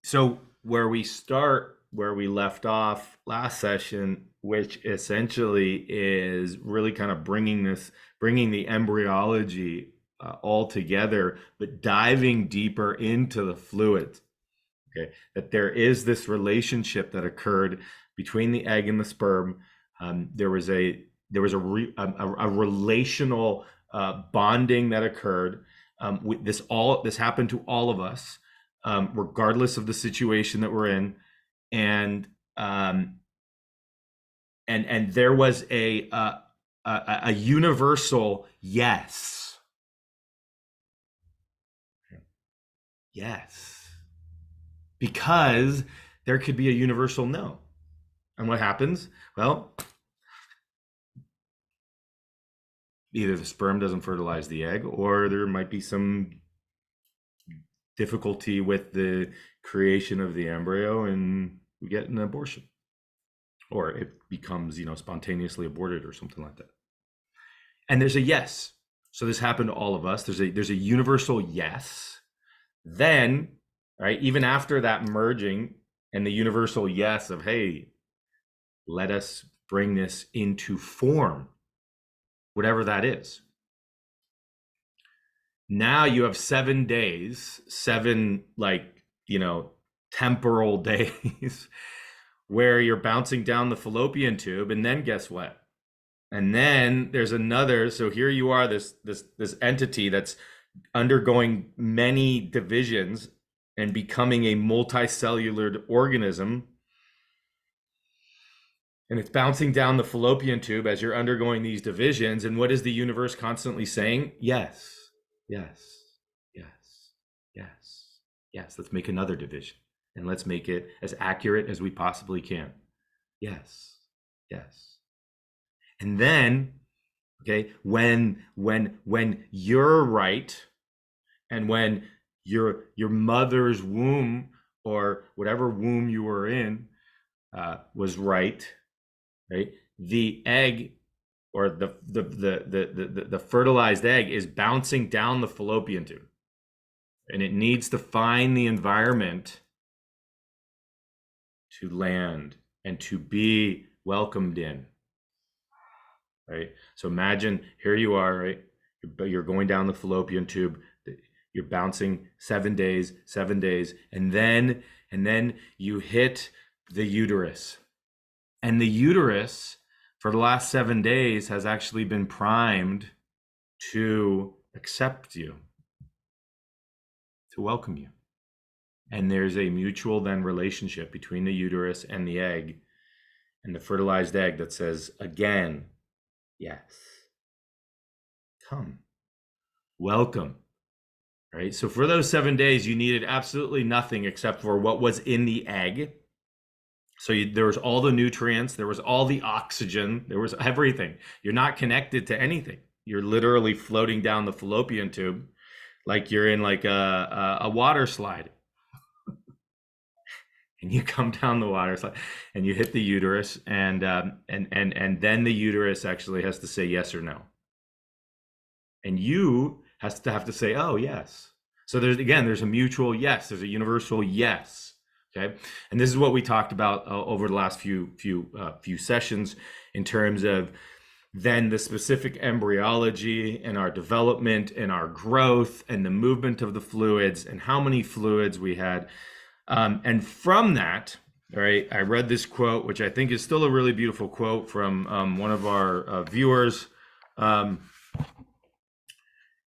So where we left off last session, which essentially is really kind of bringing the embryology all together, but diving deeper into the fluids. Okay, that there is this relationship that occurred between the egg and the sperm. There was a relational bonding that occurred. This happened to all of us, regardless of the situation that we're in, and um, and there was a universal yes, yes, because there could be a universal no. And what happens? Well, either the sperm doesn't fertilize the egg, or there might be some difficulty with the creation of the embryo and we get an abortion, or it becomes spontaneously aborted or something like that. And there's a yes. So this happened to all of us. There's a universal yes. Then, right, even after that merging and the universal yes of, hey, let us bring this into form, whatever that is. Now you have 7 days, temporal days where you're bouncing down the fallopian tube. And then guess what? And then there's another. So here you are, this entity that's undergoing many divisions and becoming a multicellular organism. And it's bouncing down the fallopian tube as you're undergoing these divisions. And what is the universe constantly saying? Yes, yes, yes, yes, yes. Let's make another division and let's make it as accurate as we possibly can. Yes, yes. And then, okay, when you're right, and when your mother's womb or whatever womb you were in was right, the egg or the fertilized egg is bouncing down the fallopian tube, and it needs to find the environment to land and to be welcomed in. Right? So imagine here you are, right? You're going down the fallopian tube. You're bouncing 7 days, and then you hit the uterus. And the uterus for the last 7 days has actually been primed to accept you, to welcome you. And there's a mutual then relationship between the uterus and the egg and the fertilized egg that says, again, yes, come, welcome. Right? So for those 7 days, you needed absolutely nothing except for what was in the egg. So there was all the nutrients, there was all the oxygen, there was everything. You're not connected to anything. You're literally floating down the fallopian tube like you're in like a water slide. And you come down the water slide and you hit the uterus, and then the uterus actually has to say yes or no. And you have to say, oh, yes. So there's a mutual yes. There's a universal yes. Okay. And this is what we talked about over the last few sessions in terms of then the specific embryology and our development and our growth and the movement of the fluids and how many fluids we had. And from that, all right, I read this quote, which I think is still a really beautiful quote from one of our viewers.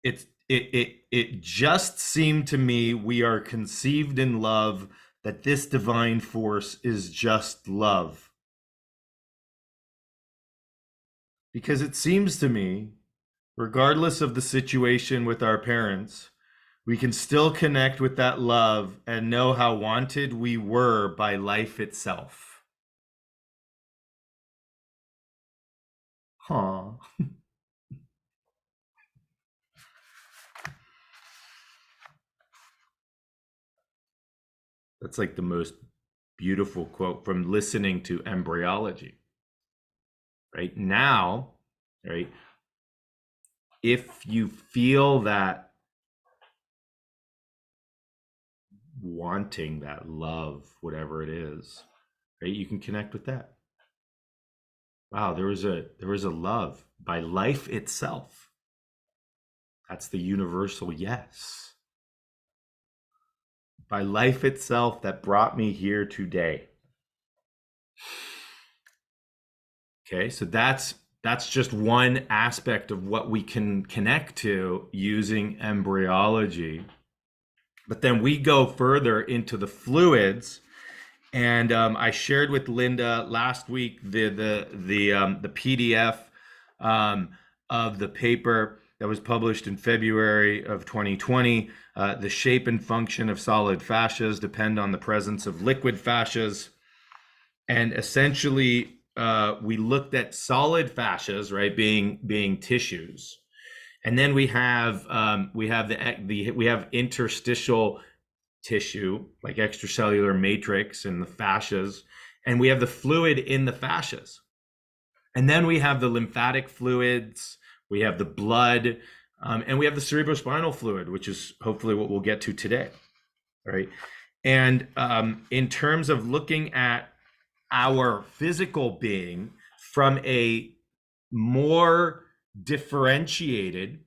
It just seemed to me we are conceived in love, that this divine force is just love. Because it seems to me, regardless of the situation with our parents, we can still connect with that love and know how wanted we were by life itself. Huh. That's like the most beautiful quote from listening to embryology. Right now, right? If you feel that wanting, that love, whatever it is, right? You can connect with that. Wow, there was a love by life itself. That's the universal yes. By life itself that brought me here today. Okay, so that's just one aspect of what we can connect to using embryology. But then we go further into the fluids, and I shared with Linda last week the PDF of the paper that was published in February of 2020. The shape and function of solid fascias depend on the presence of liquid fascias, and essentially we looked at solid fascias, right, being tissues, and then we have interstitial tissue like extracellular matrix and the fascias, and we have the fluid in the fascias, and then we have the lymphatic fluids, we have the blood, and we have the cerebrospinal fluid, which is hopefully what we'll get to today, right? And in terms of looking at our physical being from a more differentiated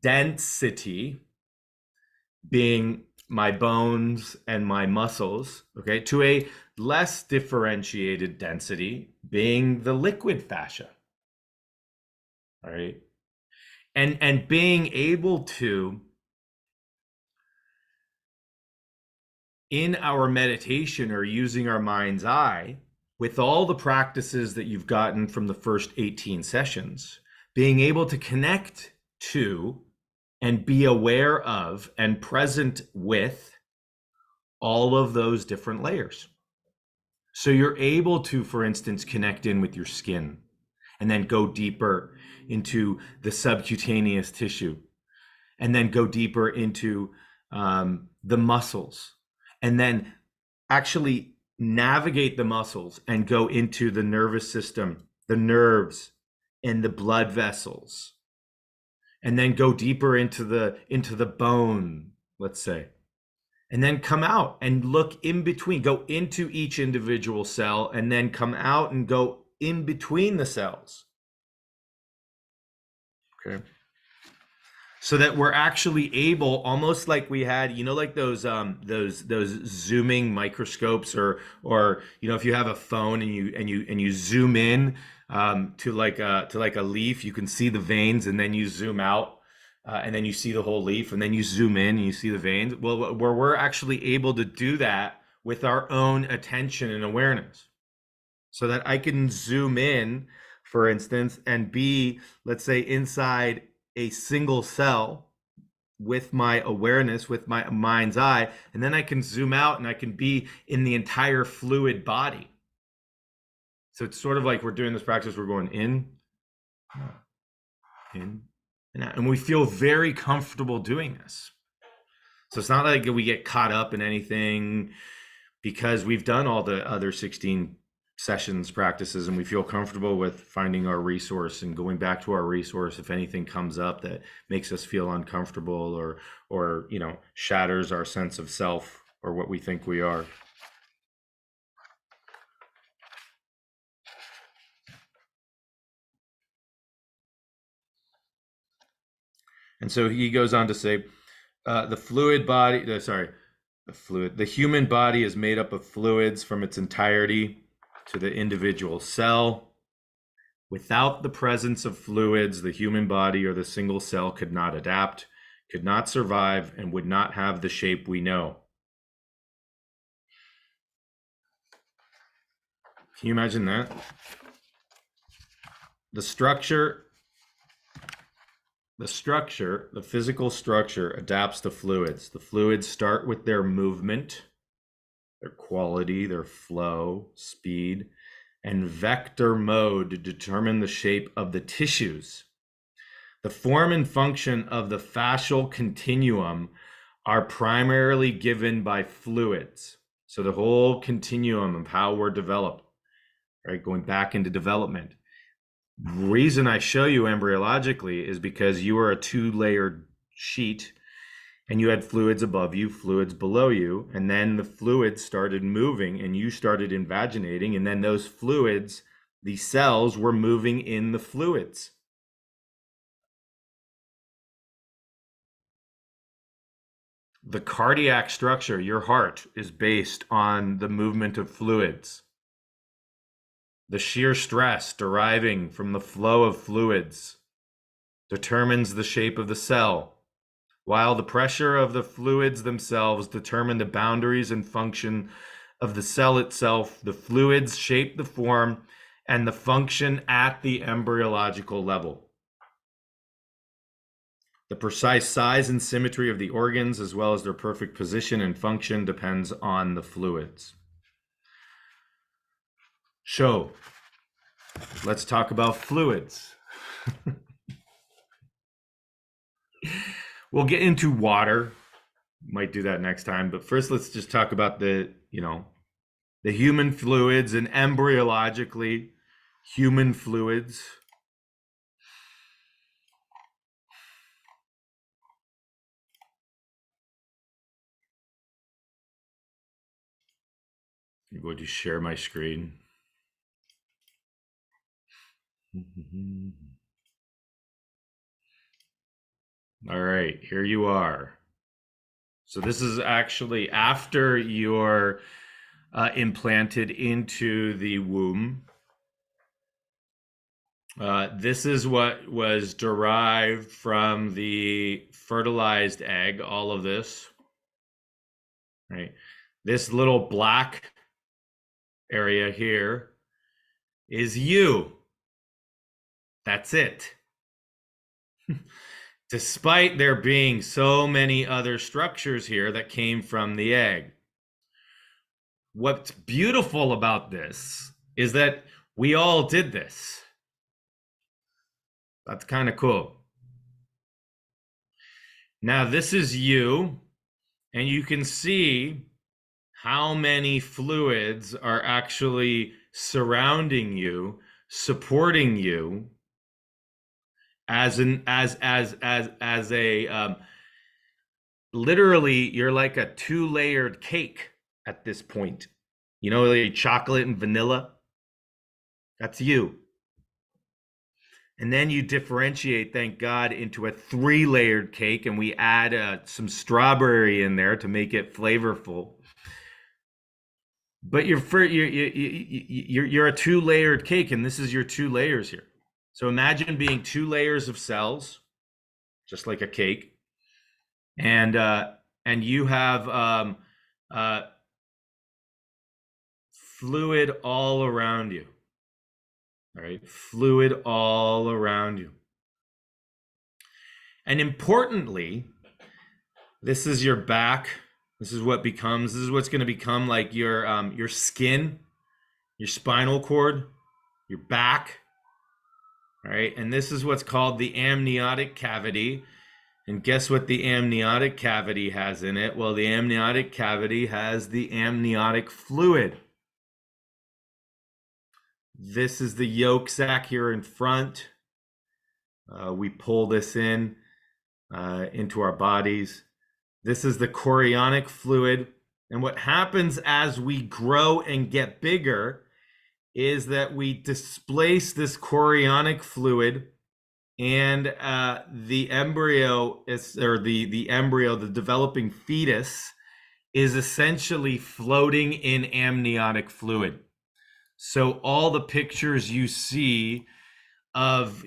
density, being my bones and my muscles, okay, to a less differentiated density, being the liquid fascia. All right. And being able to, in our meditation or using our mind's eye, with all the practices that you've gotten from the first 18 sessions, being able to connect to and be aware of and present with all of those different layers. So you're able to, for instance, connect in with your skin and then go deeper into the subcutaneous tissue, and then go deeper into the muscles, and then actually navigate the muscles and go into the nervous system, the nerves, and the blood vessels, and then go deeper into the bone, let's say, and then come out and look in between, go into each individual cell, and then come out and go in between the cells. Okay. So that we're actually able, almost like we had, like those zooming microscopes, or if you have a phone and you zoom in to like a leaf, you can see the veins, and then you zoom out, and then you see the whole leaf, and then you zoom in and you see the veins. Well, where we're actually able to do that with our own attention and awareness, so that I can zoom in, for instance, and be, let's say, inside a single cell with my awareness, with my mind's eye, and then I can zoom out and I can be in the entire fluid body. So it's sort of like we're doing this practice, we're going in, and out, and we feel very comfortable doing this. So it's not like we get caught up in anything, because we've done all the other 16 sessions, practices, and we feel comfortable with finding our resource and going back to our resource if anything comes up that makes us feel uncomfortable, or shatters our sense of self or what we think we are. And so he goes on to say, the human body is made up of fluids from its entirety to the individual cell. Without the presence of fluids, the human body or the single cell could not adapt, could not survive, and would not have the shape we know. Can you imagine that? The physical structure adapts to fluids. The fluids start with their movement, their quality, their flow, speed, and vector mode to determine the shape of the tissues. The form and function of the fascial continuum are primarily given by fluids. So the whole continuum of how we're developed, right, going back into development. The reason I show you embryologically is because you are a two-layered sheet, And you had fluids above you, fluids below you, and then the fluids started moving and you started invaginating, and then those fluids, the cells were moving in the fluids. The cardiac structure, your heart, is based on the movement of fluids. The sheer stress deriving from the flow of fluids determines the shape of the cell, while the pressure of the fluids themselves determine the boundaries and function of the cell itself. The fluids shape the form and the function at the embryological level. The precise size and symmetry of the organs, as well as their perfect position and function, depends on the fluids. So, let's talk about fluids. We'll get into water. Might do that next time, but first let's just talk about the human fluids and embryologically human fluids. I'm going to share my screen. All right, here you are. So this is actually after you're implanted into the womb. This is what was derived from the fertilized egg, all of this. Right. This little black area here is you. That's it. Despite there being so many other structures here that came from the egg. What's beautiful about this is that we all did this. That's kind of cool. Now, this is you, and you can see how many fluids are actually surrounding you, supporting you as a literally you're like a two-layered cake at this point. You know, like chocolate and vanilla. That's you. And then you differentiate, thank God, into a three-layered cake, and we add some strawberry in there to make it flavorful. But you're a two-layered cake, and this is your two layers here. So imagine being two layers of cells, just like a cake, and you have fluid all around you. All right, fluid all around you. And importantly, this is your back. This is what's going to become like your skin, your spinal cord, your back. All right, and this is what's called the amniotic cavity. And guess what the amniotic cavity has in it? Well, the amniotic cavity has the amniotic fluid. This is the yolk sac here in front. We pull this in into our bodies. This is the chorionic fluid. And what happens as we grow and get bigger is that we displace this chorionic fluid, and the embryo the developing fetus is essentially floating in amniotic fluid. So all the pictures you see of,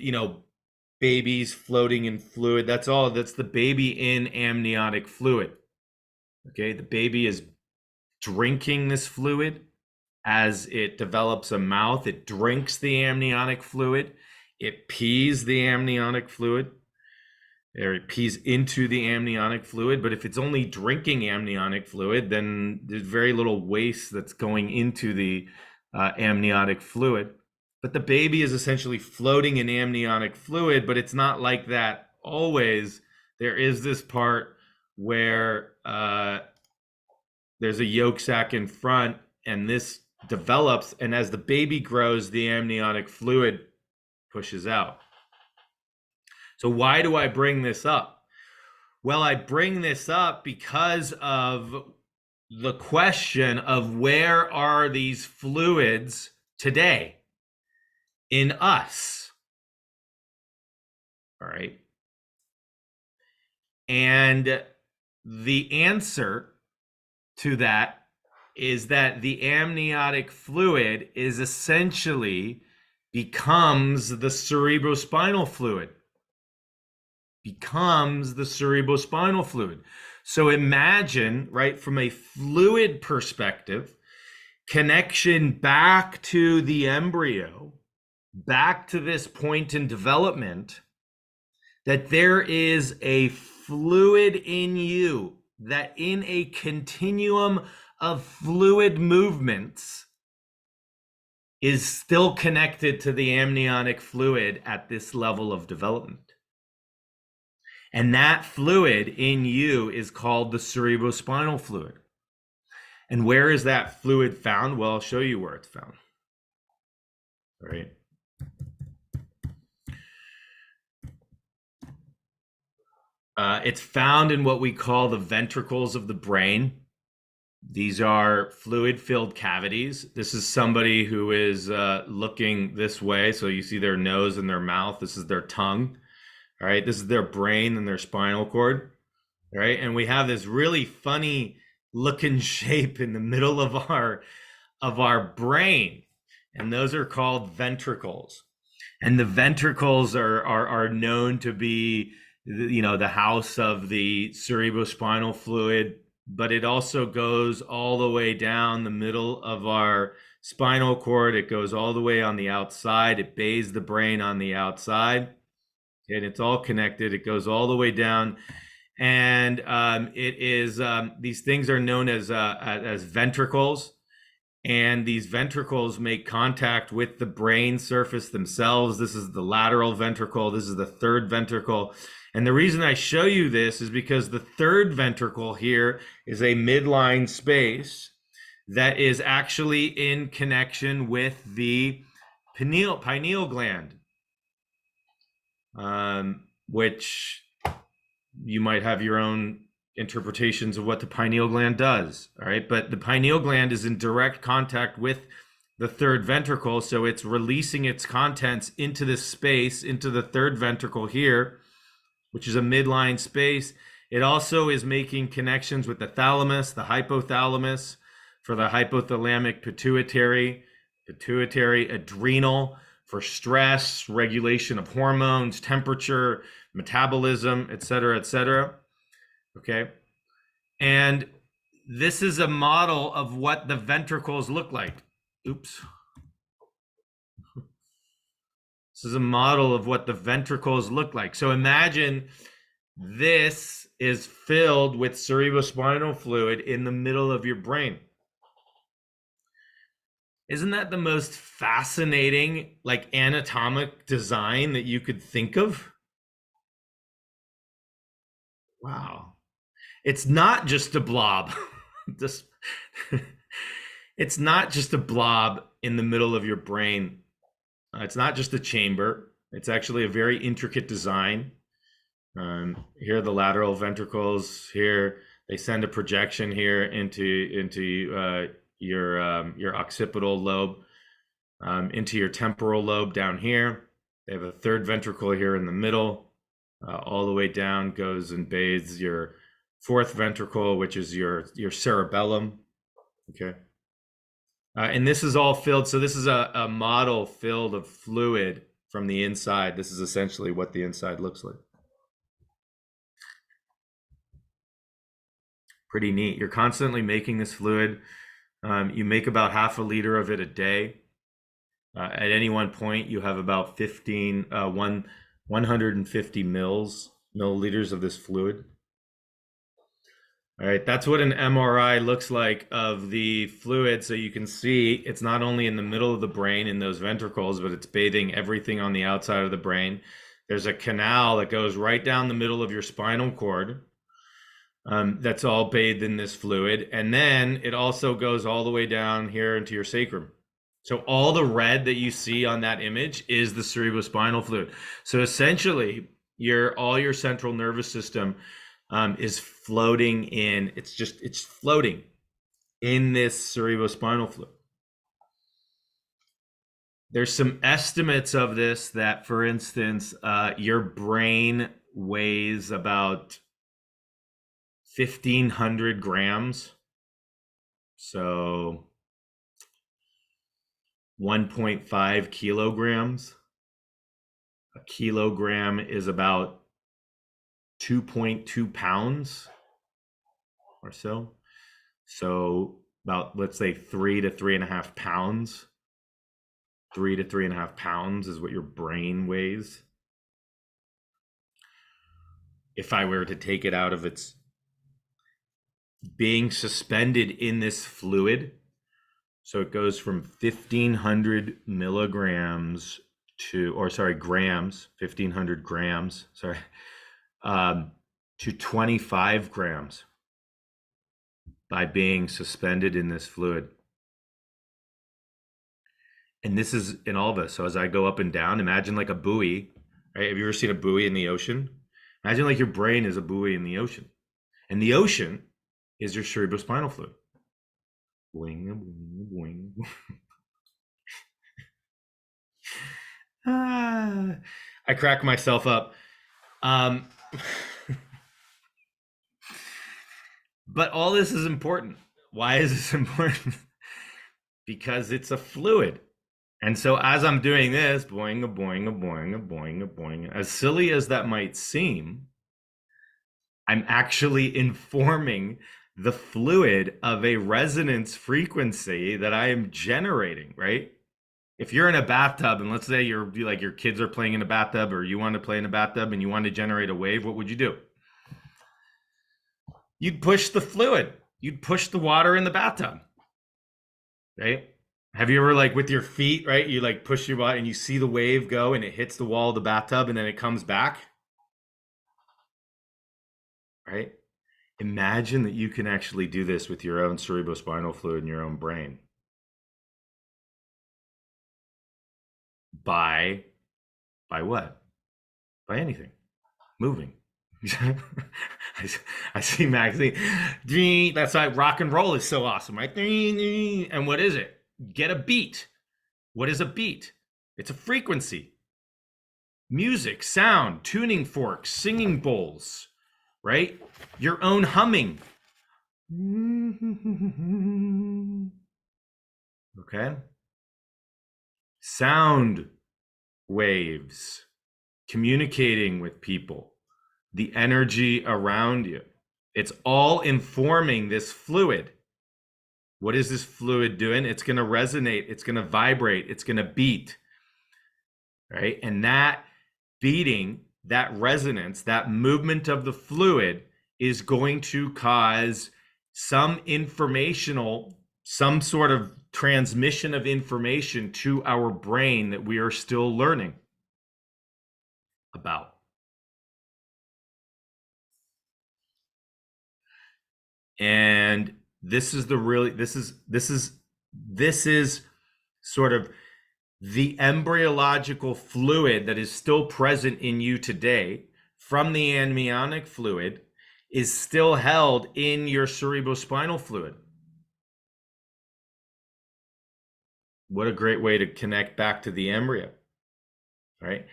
babies floating in fluid, that's the baby in amniotic fluid. Okay, the baby is drinking this fluid. As it develops a mouth, it drinks the amniotic fluid. It pees the amniotic fluid, or it pees into the amniotic fluid. But if it's only drinking amniotic fluid, then there's very little waste that's going into the amniotic fluid. But the baby is essentially floating in amniotic fluid, but it's not like that always. There is this part where there's a yolk sac in front, and this develops, and as the baby grows, the amniotic fluid pushes out. So why do I bring this up? Well, I bring this up because of the question of where are these fluids today in us? All right. And the answer to that is that the amniotic fluid is essentially becomes the cerebrospinal fluid. So imagine, right, from a fluid perspective, connection back to the embryo, back to this point in development, that there is a fluid in you that in a continuum of fluid movements is still connected to the amniotic fluid at this level of development. And that fluid in you is called the cerebrospinal fluid. And where is that fluid found? Well, I'll show you where it's found. All right. It's found in what we call the ventricles of the brain. These are fluid-filled cavities. This is somebody who is looking this way. So you see their nose and their mouth. This is their tongue. All right. This is their brain and their spinal cord. All right. And we have this really funny looking shape in the middle of our brain. And those are called ventricles. And the ventricles are known to be, you know, the house of the cerebrospinal fluid, but it also goes all the way down the middle of our spinal cord. It goes all the way on the outside. It bathes the brain on the outside, and it's all connected. It goes all the way down, and it is these things are known as ventricles. And these ventricles make contact with the brain surface themselves. This is the lateral ventricle. This is the third ventricle. And the reason I show you this is because the third ventricle here is a midline space that is actually in connection with the pineal gland, which you might have your own interpretations of what the pineal gland does. All right. But the pineal gland is in direct contact with the third ventricle. So it's releasing its contents into this space, into the third ventricle here, which is a midline space. It also is making connections with the thalamus, the hypothalamus for the hypothalamic pituitary, adrenal for stress, regulation of hormones, temperature, metabolism, et cetera, et cetera. Okay. And this is a model of what the ventricles look like. Oops. This is a model of what the ventricles look like. So imagine this is filled with cerebrospinal fluid in the middle of your brain. Isn't that the most fascinating, like, anatomic design that you could think of? Wow. It's not just a blob. It's not just a blob in the middle of your brain. It's not just a chamber. It's actually a very intricate design. Here are the lateral ventricles. Here they send a projection here into your occipital lobe, into your temporal lobe down here. They have a third ventricle here in the middle. All the way down goes and bathes your fourth ventricle, which is your cerebellum. Okay. And this is all filled. So this is a model filled of fluid from the inside. This is essentially what the inside looks like. Pretty neat. You're constantly making this fluid. You make about half a liter of it a day. At any one point, you have about 150 milliliters of this fluid. All right, that's what an MRI looks like of the fluid. So you can see it's not only in the middle of the brain in those ventricles, but it's bathing everything on the outside of the brain. There's a canal that goes right down the middle of your spinal cord that's all bathed in this fluid. And then it also goes all the way down here into your sacrum. So all the red that you see on that image is the cerebrospinal fluid. So essentially, all your central nervous system, is floating in. It's floating in this cerebrospinal fluid. There's some estimates of this that, for instance, your brain weighs about 1,500 grams. So 1.5 kilograms. A kilogram is about 2.2 pounds or so. So about, let's say, 3 to 3.5 pounds. 3 to 3.5 pounds is what your brain weighs. If I were to take it out of its being suspended in this fluid, so it goes from 1,500 milligrams grams, 1,500 grams, to 25 grams by being suspended in this fluid. And this is in all of us. So as I go up and down, imagine like a buoy, right? Have you ever seen a buoy in the ocean? Imagine like your brain is a buoy in the ocean. And the ocean is your cerebrospinal fluid. Boing, boing, boing. I crack myself up. But all this is important. Why is this important? Because it's a fluid. And so as I'm doing this, boing, a boing, a boing, a boing, a boing, as silly as that might seem, I'm actually informing the fluid of a resonance frequency that I am generating, right? If you're in a bathtub and let's say your kids are playing in a bathtub, or you want to play in a bathtub and you want to generate a wave, what would you do? You'd push the fluid. You'd push the water in the bathtub, right? Have you ever, like, with your feet, right? You like push your body and you see the wave go and it hits the wall of the bathtub and then it comes back, right? Imagine that you can actually do this with your own cerebrospinal fluid in your own brain. By what? By anything. Moving. I see Maxine. That's why rock and roll is so awesome, right? And what is it? Get a beat. What is a beat? It's a frequency. Music, sound, tuning forks, singing bowls, right? Your own humming. Okay? Sound waves, communicating with people, the energy around you. It's all informing this fluid. What is this fluid doing? It's going to resonate. It's going to vibrate. It's going to beat, right? And that beating, that resonance, that movement of the fluid is going to cause some sort of transmission of information to our brain that we are still learning about. And this is sort of the embryological fluid that is still present in you today from the amniotic fluid is still held in your cerebrospinal fluid. What a great way to connect back to the embryo, right?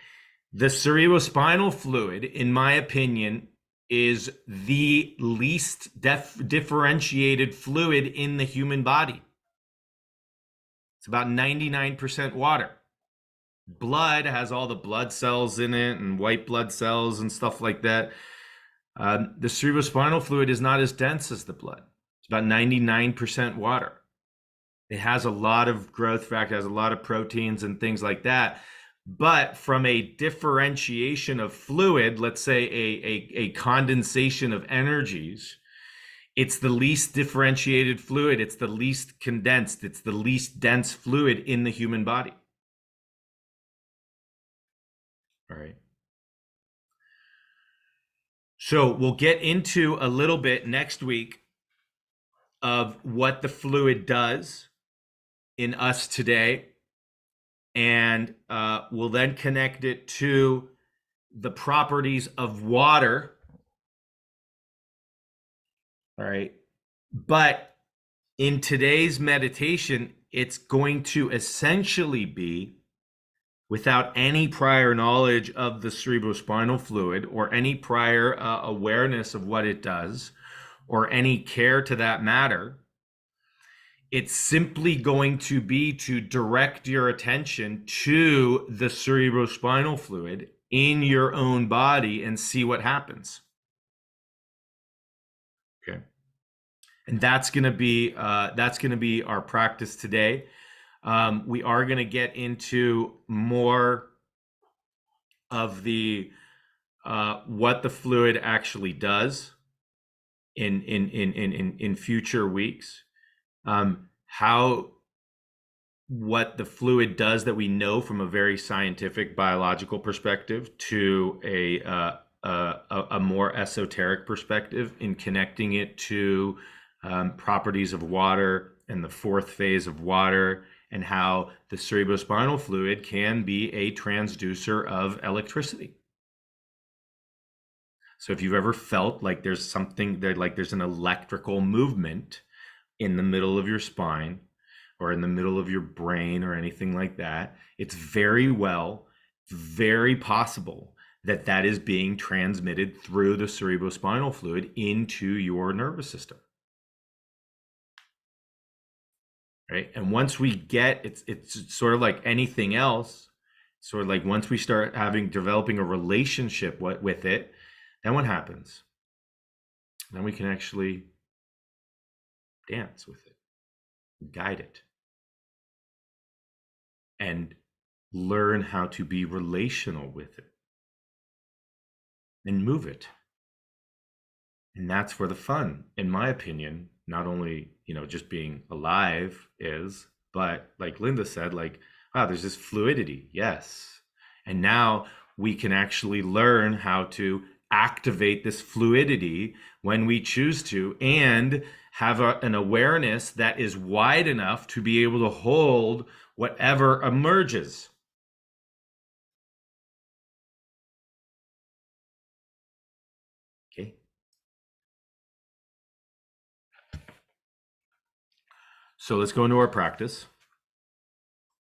The cerebrospinal fluid, in my opinion, is the least differentiated fluid in the human body. It's about 99% water. Blood has all the blood cells in it and white blood cells and stuff like that. The cerebrospinal fluid is not as dense as the blood. It's about 99% water. It has a lot of growth factor, has a lot of proteins and things like that. But from a differentiation of fluid, let's say a condensation of energies, it's the least differentiated fluid. It's the least condensed. It's the least dense fluid in the human body. All right. So we'll get into a little bit next week of what the fluid does in us today. And we'll then connect it to the properties of water All right. But in today's meditation, it's going to essentially be without any prior knowledge of the cerebrospinal fluid or any prior awareness of what it does or any care to that matter. It's simply going to be to direct your attention to the cerebrospinal fluid in your own body and see what happens. Okay. And that's going to be our practice today. We are going to get into more of the what the fluid actually does in future weeks. How what the fluid does that we know from a very scientific biological perspective to a more esoteric perspective in connecting it to properties of water and the fourth phase of water, and how the cerebrospinal fluid can be a transducer of electricity. So if you've ever felt like there's something there, like there's an electrical movement in the middle of your spine or in the middle of your brain or anything like that, it's very possible that that is being transmitted through the cerebrospinal fluid into your nervous system. Right? And once we get it's sort of like anything else, sort of like once we start developing a relationship with it, then what happens? Then we can actually dance with it, guide it, and learn how to be relational with it and move it. And that's where the fun, in my opinion, not only, just being alive is, but like Linda said, like, wow, there's this fluidity. Yes. And now we can actually learn how to activate this fluidity when we choose to, and have an awareness that is wide enough to be able to hold whatever emerges. Okay. So let's go into our practice.